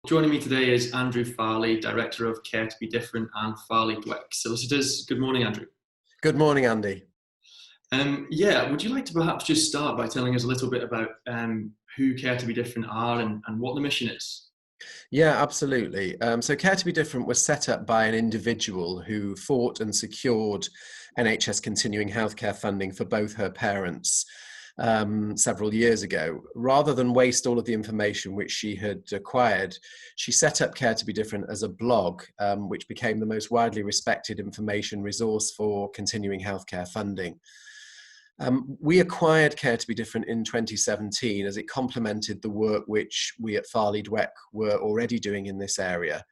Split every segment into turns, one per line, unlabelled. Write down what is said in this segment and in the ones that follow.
Joining me today is Andrew Farley, Director of Care to Be Different and Farley Dwek Solicitors. Good morning, Andrew.
Good morning, Andy.
Would you like to perhaps just start by telling us a little bit about who Care to Be Different are and what the mission is?
Yeah, absolutely. So Care to Be Different was set up by an individual who fought and secured NHS continuing healthcare funding for both her parents several years ago. Rather than waste all of the information which she had acquired, she set up Care to Be Different as a blog, which became the most widely respected information resource for continuing healthcare funding. We acquired Care to Be Different in 2017 as it complemented the work which we at Farley Dwek were already doing in this area.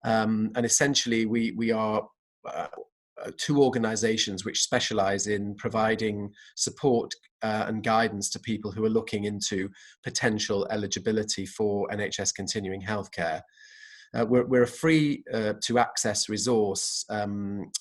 And essentially, we are two organisations which specialise in providing support and guidance to people who are looking into potential eligibility for NHS continuing healthcare. We're a free to access resource,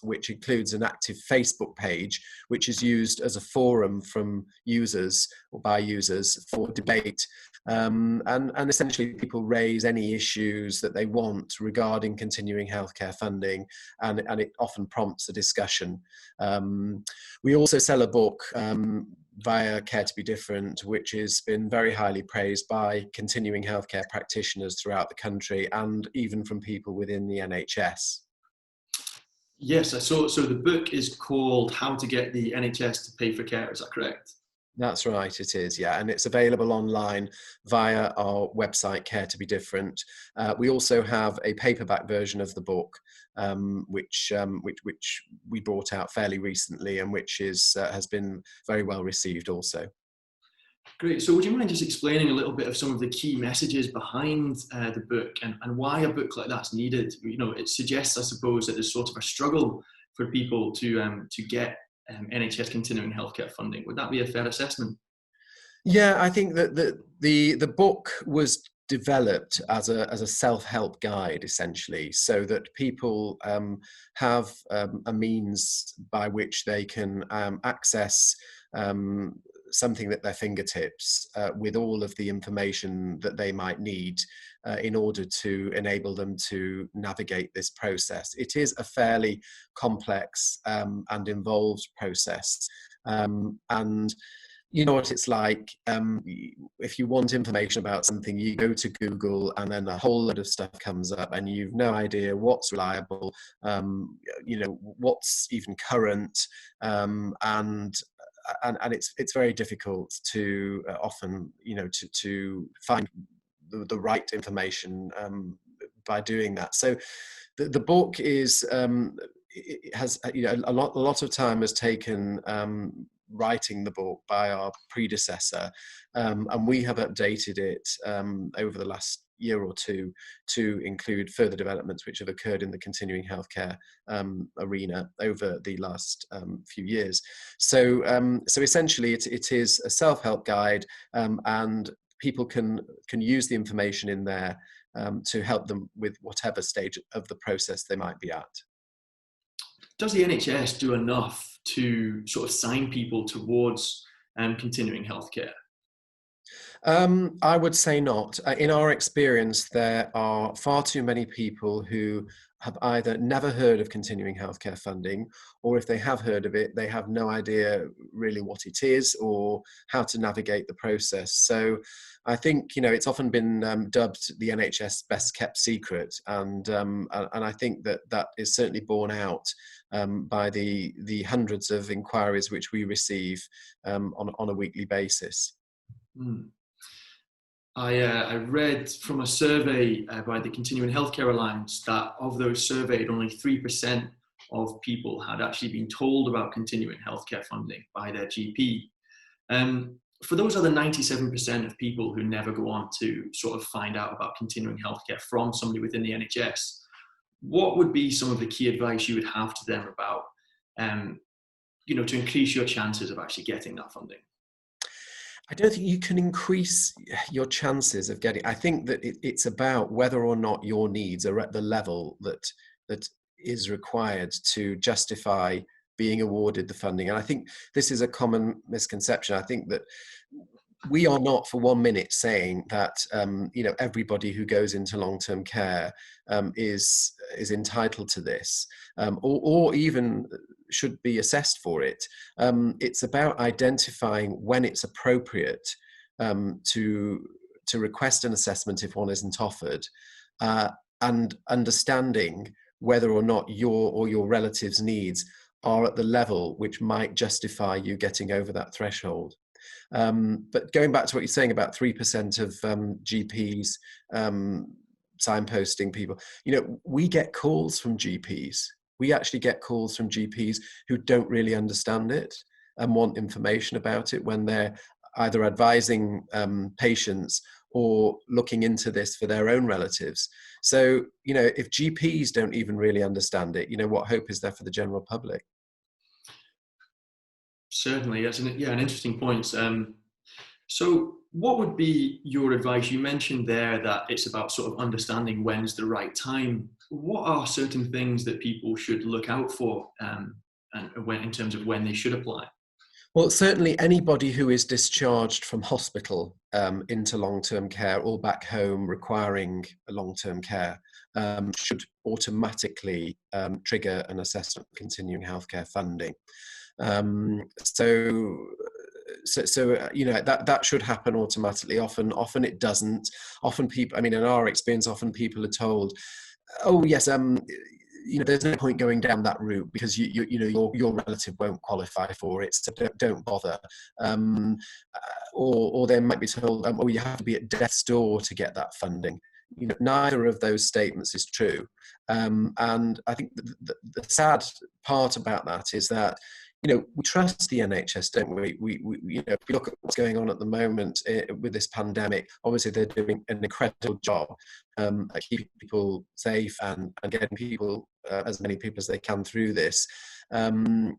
which includes an active Facebook page, which is used as a forum from users or by users for debate. And essentially people raise any issues that they want regarding continuing healthcare funding, and it often prompts a discussion. We also sell a book via Care to Be Different, which has been very highly praised by continuing healthcare practitioners throughout the country and even from people within the NHS.
Yes, I saw. So the book is called How to Get the NHS to Pay for Care, is that correct?
That's right, it is, yeah, and it's available online via our website, Care to Be Different. We also have a paperback version of the book, which we brought out fairly recently, and which has been very well received also.
Great. So would you mind just explaining a little bit of some of the key messages behind the book and why a book like that's needed? You know, it suggests, I suppose, that there's sort of a struggle for people to get NHS continuing healthcare funding. Would that be a fair assessment?
Yeah, I think that the book was developed as a self-help guide, essentially, so that people have a means by which they can access something at their fingertips with all of the information that they might need in order to enable them to navigate this process. It is a fairly complex and involved process, and you know what it's like. If you want information about something, you go to Google and then a whole lot of stuff comes up and you've no idea what's reliable, what's even current, and it's very difficult to often, to find the right information by doing that. So the book is it has a lot of time has taken writing the book by our predecessor, and we have updated it over the last year or two to include further developments which have occurred in the continuing healthcare arena over the last few years. So essentially it is a self-help guide, and people can use the information in there to help them with whatever stage of the process they might be at.
Does the NHS do enough to sort of sign people towards continuing healthcare?
I would say not. In our experience, there are far too many people who have either never heard of continuing healthcare funding, or if they have heard of it, they have no idea really what it is or how to navigate the process. So I think, it's often been dubbed the NHS best kept secret, and I think that is certainly borne out by the hundreds of inquiries which we receive on a weekly basis.
Mm. I read from a survey by the Continuing Healthcare Alliance that of those surveyed, only 3% of people had actually been told about continuing healthcare funding by their GP. For those other 97% of people who never go on to sort of find out about continuing healthcare from somebody within the NHS, what would be some of the key advice you would have to them about, to increase your chances of actually getting that funding?
I don't think you can increase your chances of getting. I think that it's about whether or not your needs are at the level that is required to justify being awarded the funding. And I think this is a common misconception. I think that we are not for 1 minute saying that everybody who goes into long-term care is entitled to this, or even should be assessed for it. It's about identifying when it's appropriate to request an assessment if one isn't offered, and understanding whether or not your or your relatives' needs are at the level which might justify you getting over that threshold. But going back to what you're saying about 3% of GPs signposting people, we get calls from GPs. We actually get calls from GPs who don't really understand it and want information about it when they're either advising patients or looking into this for their own relatives. So, if GPs don't even really understand it, what hope is there for the general public?
Certainly, that's an interesting point. So what would be your advice? You mentioned there that it's about sort of understanding when's the right time. What are certain things that people should look out for, and when, in terms of when they should apply?
Well, certainly anybody who is discharged from hospital into long-term care or back home requiring long-term care should automatically trigger an assessment of continuing healthcare funding. That should happen automatically. Often it doesn't. Often people, in our experience, often people are told, "Oh yes, there's no point going down that route because your relative won't qualify for it, so don't bother." Or they might be told, "Oh, you have to be at death's door to get that funding." Neither of those statements is true. And I think the sad part about that is that we trust the NHS, don't we? If we look at what's going on at the moment with this pandemic, obviously they're doing an incredible job at keeping people safe and getting people, as many people as they can through this. And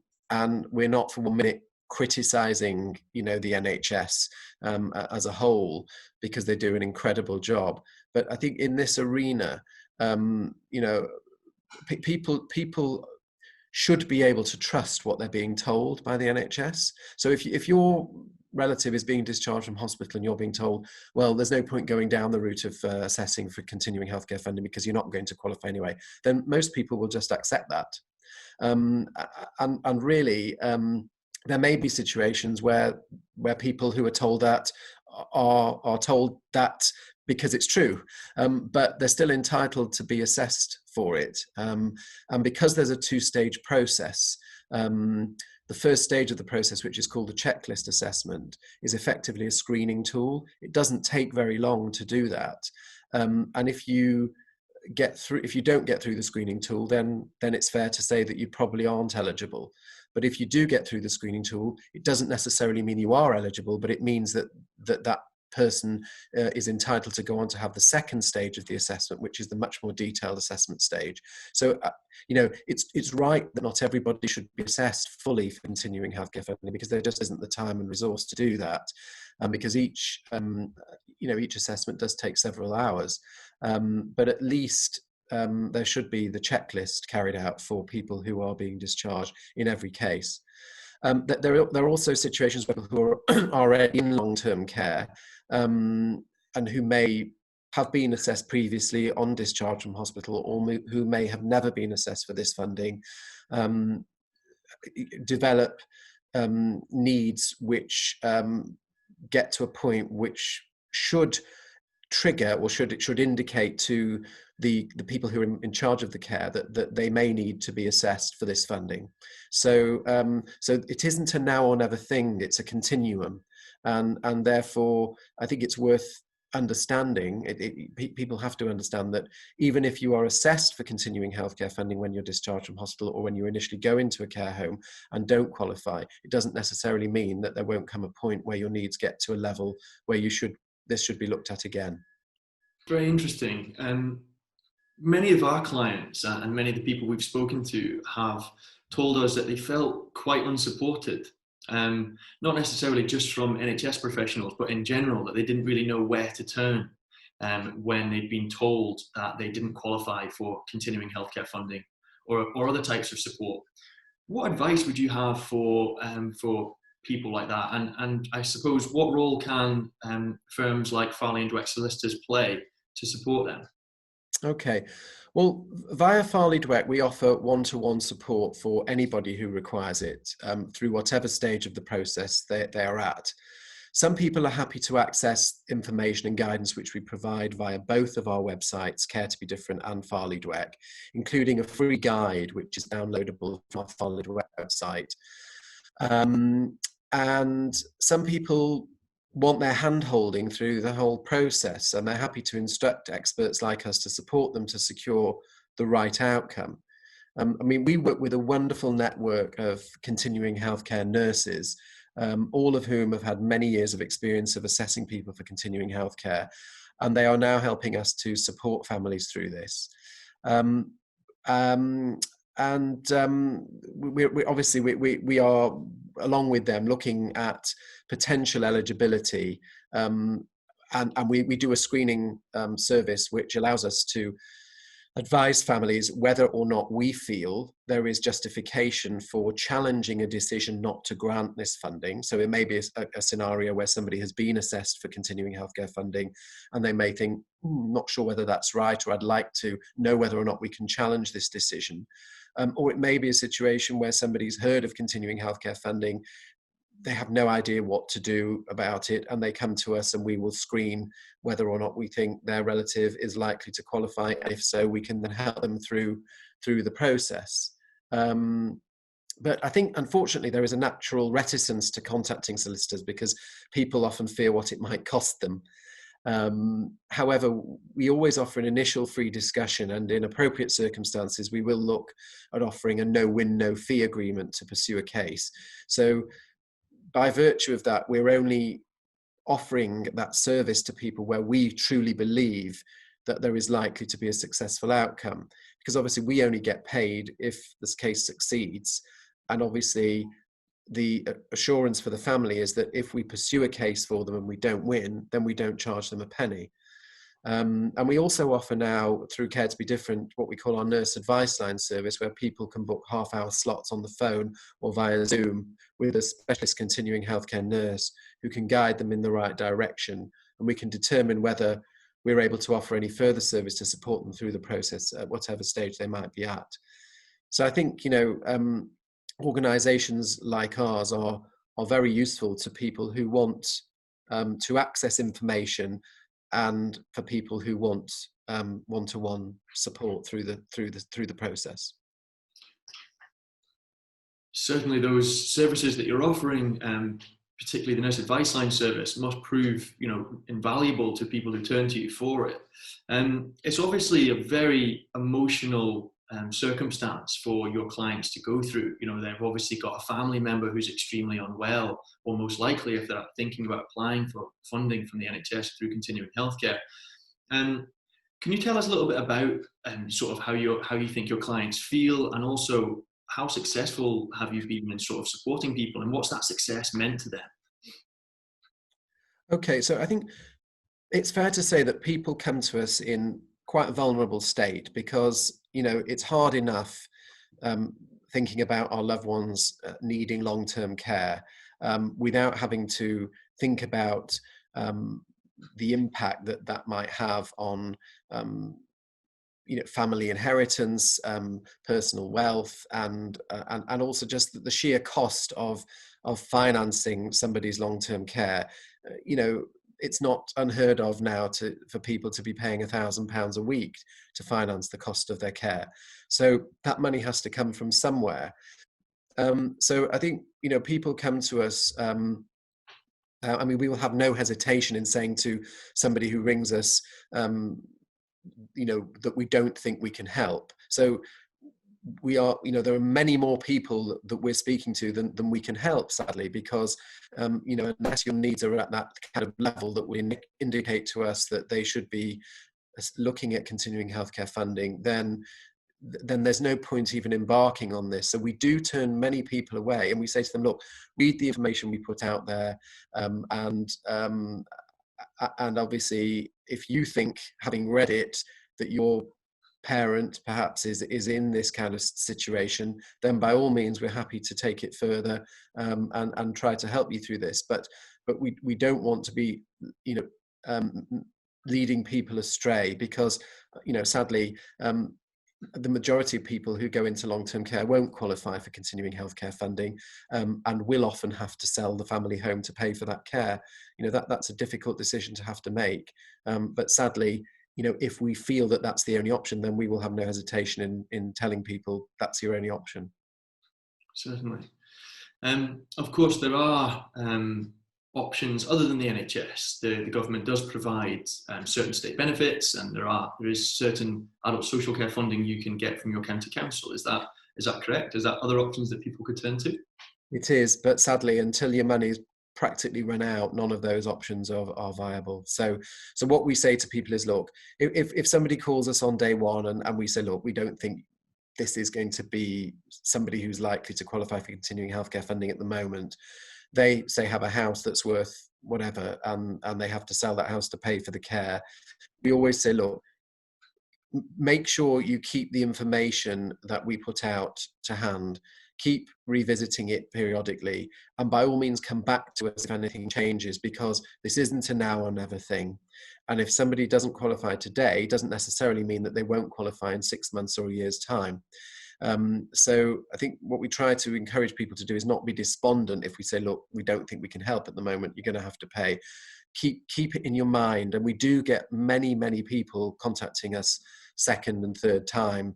we're not for 1 minute criticizing, the NHS as a whole, because they do an incredible job. But I think in this arena, people should be able to trust what they're being told by the NHS. So if your relative is being discharged from hospital and you're being told, well, there's no point going down the route of assessing for continuing healthcare funding because you're not going to qualify anyway, then most people will just accept that. And really, there may be situations where people who are told that are told that because it's true, but they're still entitled to be assessed for it. And because there's a two-stage process, the first stage of the process, which is called the checklist assessment, is effectively a screening tool. It doesn't take very long to do that. And if you don't get through the screening tool, then it's fair to say that you probably aren't eligible. But if you do get through the screening tool, it doesn't necessarily mean you are eligible, but it means that person is entitled to go on to have the second stage of the assessment, which is the much more detailed assessment stage. So, it's right that not everybody should be assessed fully for continuing healthcare funding, because there just isn't the time and resource to do that, and because each assessment does take several hours. But at least there should be the checklist carried out for people who are being discharged in every case. There are also situations where people who are already in long-term care and who may have been assessed previously on discharge from hospital, or who may have never been assessed for this funding, develop needs which get to a point which should trigger, or should indicate to the people who are in charge of the care that they may need to be assessed for this funding. So it isn't a now or never thing, it's a continuum. And therefore, I think it's worth understanding, people have to understand that even if you are assessed for continuing healthcare funding when you're discharged from hospital, or when you initially go into a care home and don't qualify, it doesn't necessarily mean that there won't come a point where your needs get to a level where this should be looked at again.
Very interesting. Many of our clients and many of the people we've spoken to have told us that they felt quite unsupported, not necessarily just from NHS professionals, but in general, that they didn't really know where to turn when they'd been told that they didn't qualify for continuing healthcare funding or other types of support. What advice would you have for people like that? And I suppose, what role can firms like Farley and Dwek Solicitors play to support them?
Okay. Well, via Farley Dwek, we offer one-to-one support for anybody who requires it through whatever stage of the process they are at. Some people are happy to access information and guidance which we provide via both of our websites, Care to Be Different and Farley Dwek, including a free guide which is downloadable from our Farley Dwek website. And some people want their hand-holding through the whole process, and they're happy to instruct experts like us to support them to secure the right outcome. I mean, we work with a wonderful network of continuing healthcare nurses, all of whom have had many years of experience of assessing people for continuing healthcare, and they are now helping us to support families through this. We obviously we are, along with them, looking at potential eligibility, and we do a screening service which allows us to advise families whether or not we feel there is justification for challenging a decision not to grant this funding. So it may be a scenario where somebody has been assessed for continuing healthcare funding and they may think, not sure whether that's right, or I'd like to know whether or not we can challenge this decision. Or it may be a situation where somebody's heard of continuing healthcare funding, they have no idea what to do about it, and they come to us and we will screen whether or not we think their relative is likely to qualify. And if so, we can then help them through the process. But I think, unfortunately, there is a natural reticence to contacting solicitors because people often fear what it might cost them. However, we always offer an initial free discussion, and in appropriate circumstances, we will look at offering a no-win, no-fee agreement to pursue a case. So by virtue of that, we're only offering that service to people where we truly believe that there is likely to be a successful outcome, because obviously we only get paid if this case succeeds. And obviously the assurance for the family is that if we pursue a case for them and we don't win, then we don't charge them a penny. And we also offer now, through Care to Be Different, what we call our nurse advice line service, where people can book half-hour slots on the phone or via Zoom with a specialist continuing healthcare nurse who can guide them in the right direction. And we can determine whether we're able to offer any further service to support them through the process at whatever stage they might be at. So I think, organisations like ours are very useful to people who want to access information, and for people who want one-to-one support through the process.
Certainly, those services that you're offering, particularly the nurse advice line service, must prove, invaluable to people who turn to you for it. It's obviously a very emotional circumstance for your clients to go through. They've obviously got a family member who's extremely unwell, or most likely, if they're thinking about applying for funding from the NHS through continuing healthcare. Can you tell us a little bit about sort of how you think your clients feel, and also how successful have you been in sort of supporting people, and what's that success meant to them?
Okay, so I think it's fair to say that people come to us in quite a vulnerable state, because it's hard enough thinking about our loved ones needing long-term care without having to think about the impact that might have on family inheritance, personal wealth, and also just the sheer cost of financing somebody's long-term care. It's not unheard of now for people to be paying £1,000 a week to finance the cost of their care. So that money has to come from somewhere. So I think, people come to us, we will have no hesitation in saying to somebody who rings us, that we don't think we can help. So we are, there are many more people that we're speaking to than we can help, sadly, because, unless your needs are at that kind of level that will indicate to us that they should be looking at continuing healthcare funding, then there's no point even embarking on this. So we do turn many people away, and we say to them, look, read the information we put out there, and obviously, if you think, having read it, that you're parent perhaps is in this kind of situation, then by all means we're happy to take it further, and try to help you through this. But we don't want to be, um, leading people astray, because sadly, the majority of people who go into long-term care won't qualify for continuing healthcare funding, and will often have to sell the family home to pay for that care. That's a difficult decision to have to make, but sadly, if we feel that that's the only option, then we will have no hesitation in telling people that's your only option.
Certainly. Of course, there are options other than the NHS. The government does provide certain state benefits, and there is certain adult social care funding you can get from your county council. Is that correct? Is that other options that people could turn to?
It is, but sadly, until your money's practically run out, none of those options are viable. So what we say to people is, look, if somebody calls us on day one and we say, look, we don't think this is going to be somebody who's likely to qualify for continuing healthcare funding at the moment, they say have a house that's worth whatever, and they have to sell that house to pay for the care, we always say, look, make sure you keep the information that we put out to hand, keep revisiting it periodically, and by all means come back to us if anything changes, because this isn't a now or never thing. And if somebody doesn't qualify today, doesn't necessarily mean that they won't qualify in 6 months or a year's time. So I think what we try to encourage people to do is not be despondent if we say, look, we don't think we can help at the moment, you're going to have to pay. Keep it in your mind. And we do get many people contacting us second and third time,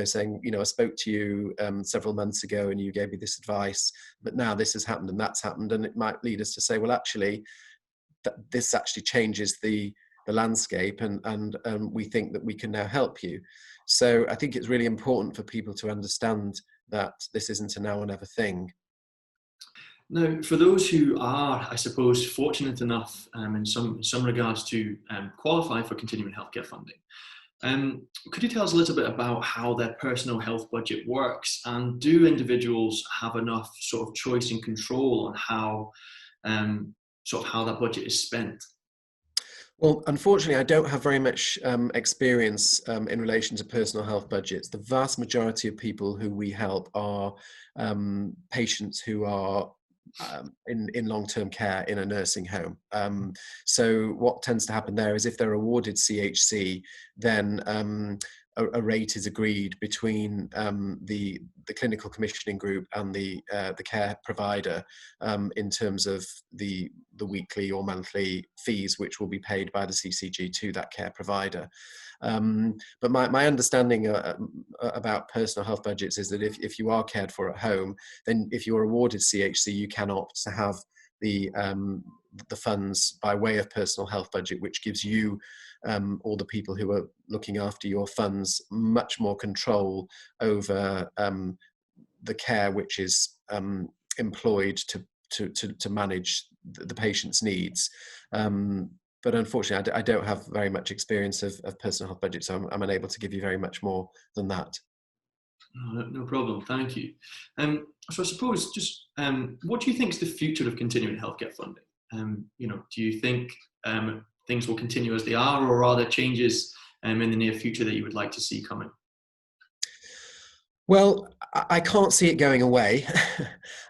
saying, I spoke to you several months ago and you gave me this advice, but now this has happened and that's happened. And it might lead us to say, well, actually, this actually changes the landscape, and we think that we can now help you. So I think it's really important for people to understand that this isn't a now or never thing.
Now, for those who are, I suppose, fortunate enough in some regards to qualify for continuing healthcare funding, could you tell us a little bit about how their personal health budget works, and do individuals have enough sort of choice and control on how that budget is spent?
Well, unfortunately, I don't have very much experience in relation to personal health budgets. The vast majority of people who we help are patients who are in long-term care in a nursing home. So what tends to happen there is, if they're awarded CHC, then a rate is agreed between the clinical commissioning group and the care provider in terms of the weekly or monthly fees which will be paid by the CCG to that care provider. But my understanding about personal health budgets is that if you are cared for at home, then if you're awarded CHC, you can opt to have the funds by way of personal health budget, which gives you or the people who are looking after your funds much more control over the care which is employed to manage the patient's needs. But unfortunately, I don't have very much experience of personal health budgets, so I'm unable to give you very much more than that.
No problem, thank you. So I suppose just what do you think is the future of continuing healthcare funding? Do you think things will continue as they are, or are there changes in the near future that you would like to see coming?
Well, I can't see it going away.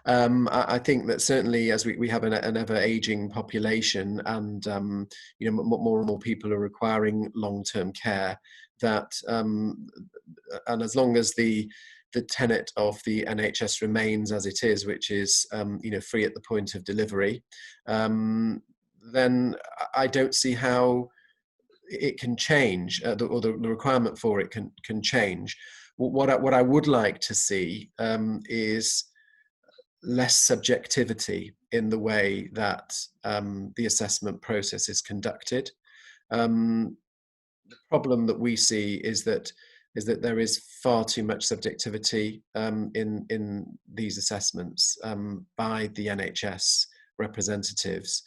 I think that certainly as we have an ever aging population, and more and more people are requiring long-term care, that and as long as the tenet of the NHS remains as it is, which is free at the point of delivery, then I don't see how it can change, or the requirement for it can change. What I would like to see is less subjectivity in the way that the assessment process is conducted. The problem that we see is that there is far too much subjectivity in these assessments by the NHS representatives.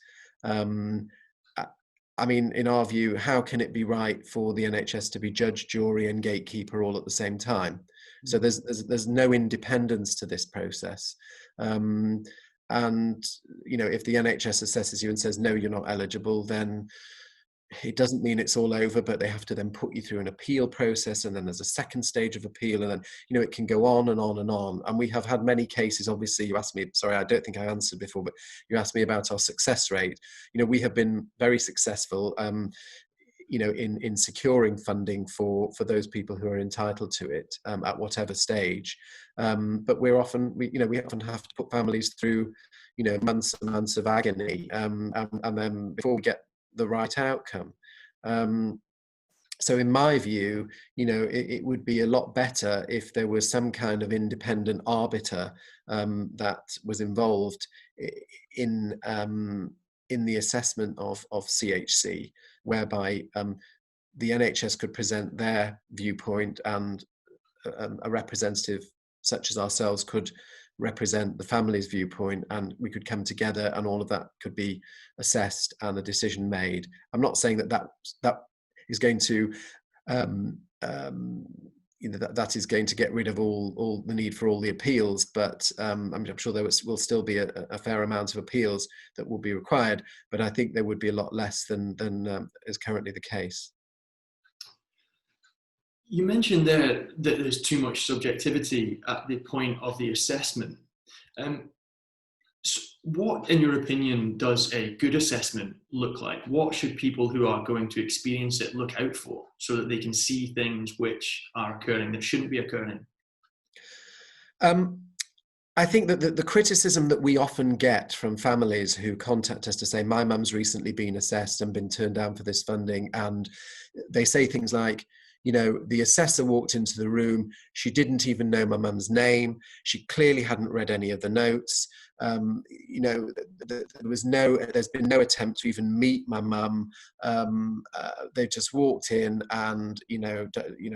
I mean, in our view, how can it be right for the NHS to be judge, jury, and gatekeeper all at the same time? So there's no independence to this process. And if the NHS assesses you and says, no, you're not eligible, then it doesn't mean it's all over, but they have to then put you through an appeal process, and then there's a second stage of appeal, and then, you know, it can go on and on and on. And we have had many cases. Obviously, you asked me, sorry, I don't think I answered before, but you asked me about our success rate. You know, we have been very successful, you know, in securing funding for those people who are entitled to it, at whatever stage. But we often have to put families through, you know, months and months of agony, and then before we get the right outcome. So in my view, you know, it would be a lot better if there was some kind of independent arbiter that was involved in the assessment of CHC, whereby the NHS could present their viewpoint, and a representative such as ourselves could represent the family's viewpoint, and we could come together, and all of that could be assessed and a decision made. I'm not saying that is going to you know, that is going to get rid of all the need for all the appeals, but I'm sure there will still be a fair amount of appeals that will be required, but I think there would be a lot less than is currently the case.
You mentioned there that there's too much subjectivity at the point of the assessment. So what, in your opinion, does a good assessment look like? What should people who are going to experience it look out for so that they can see things which are occurring that shouldn't be occurring?
I think that the criticism that we often get from families who contact us to say, my mum's recently been assessed and been turned down for this funding, and they say things like, you know, the assessor walked into the room, she didn't even know my mum's name, she clearly hadn't read any of the notes, you know, there's been no attempt to even meet my mum. They've just walked in and, you know,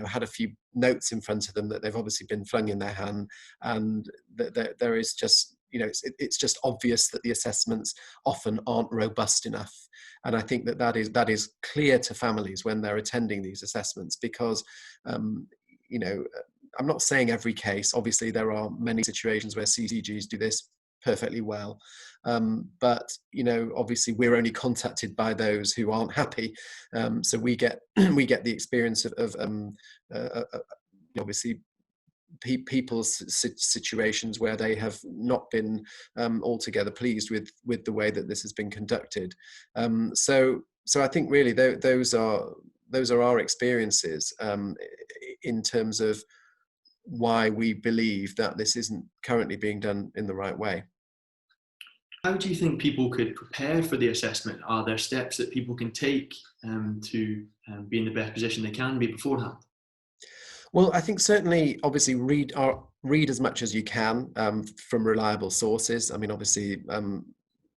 had a few notes in front of them that they've obviously been flung in their hand, and there is just, you know, it's just obvious that the assessments often aren't robust enough. And I think that is clear to families when they're attending these assessments, because, you know, I'm not saying every case. Obviously, there are many situations where CCGs do this perfectly well, but, you know, obviously we're only contacted by those who aren't happy. So we get the experience of obviously people's situations where they have not been altogether pleased with the way that this has been conducted. So I think really those are our experiences in terms of why we believe that this isn't currently being done in the right way.
How do you think people could prepare for the assessment? Are there steps that people can take to be in the best position they can be beforehand?
Well, I think certainly, obviously, read as much as you can from reliable sources. I mean, obviously,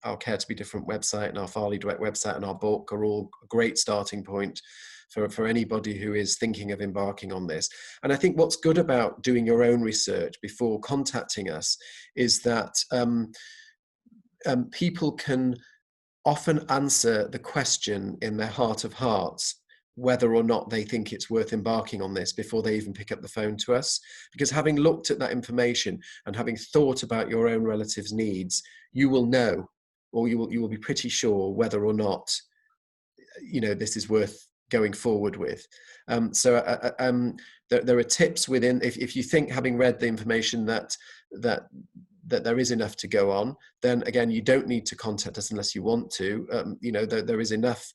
our Care to Be Different website and our Farley Dwek website and our book are all a great starting point for anybody who is thinking of embarking on this. And I think what's good about doing your own research before contacting us is that people can often answer the question in their heart of hearts whether or not they think it's worth embarking on this before they even pick up the phone to us. Because having looked at that information and having thought about your own relatives' needs, you will know, or you will be pretty sure whether or not, you know, this is worth going forward with. There are tips within, if you think, having read the information, that there is enough to go on, then again, you don't need to contact us unless you want to. You know, there is enough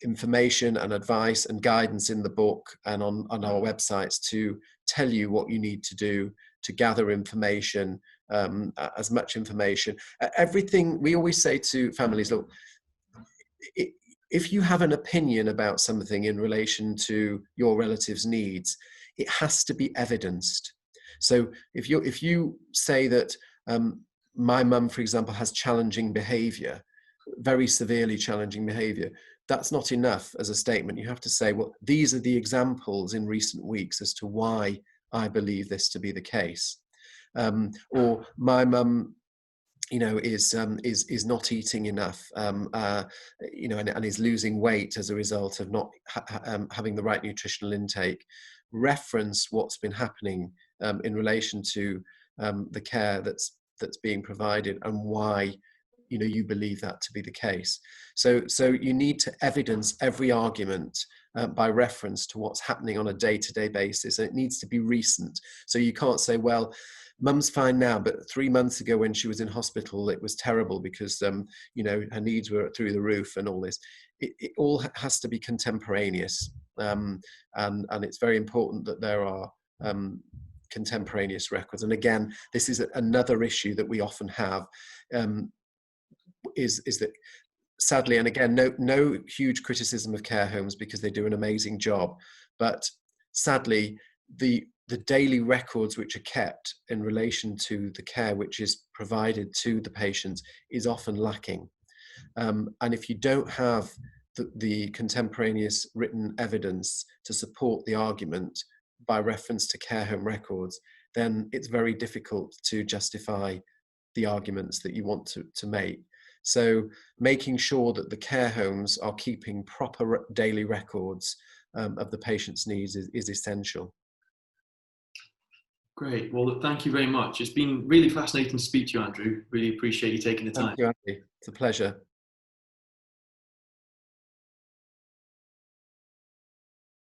information and advice and guidance in the book and on our websites to tell you what you need to do to gather information, as much information. Everything, we always say to families, look, if you have an opinion about something in relation to your relative's needs, it has to be evidenced. So if you say that my mum, for example, has challenging behaviour, very severely challenging behaviour, that's not enough as a statement. You have to say, well, these are the examples in recent weeks as to why I believe this to be the case. Or my mum, you know, is not eating enough, you know, and is losing weight as a result of not having the right nutritional intake. Reference what's been happening in relation to the care that's being provided, and why you believe that to be the case. So you need to evidence every argument by reference to what's happening on a day-to-day basis. And it needs to be recent. So you can't say, well, mum's fine now, but 3 months ago when she was in hospital, it was terrible because, her needs were through the roof and all this. It all has to be contemporaneous. And it's very important that there are contemporaneous records. And again, this is another issue that we often have, is that sadly, and again, no huge criticism of care homes because they do an amazing job, but sadly, the daily records which are kept in relation to the care which is provided to the patients is often lacking. And if you don't have the contemporaneous written evidence to support the argument by reference to care home records, then it's very difficult to justify the arguments that you want to make. So making sure that the care homes are keeping proper daily records of the patient's needs is essential.
Great. Well, thank you very much. It's been really fascinating to speak to you, Andrew. Really appreciate you taking the time.
Thank you, Andy. It's a pleasure.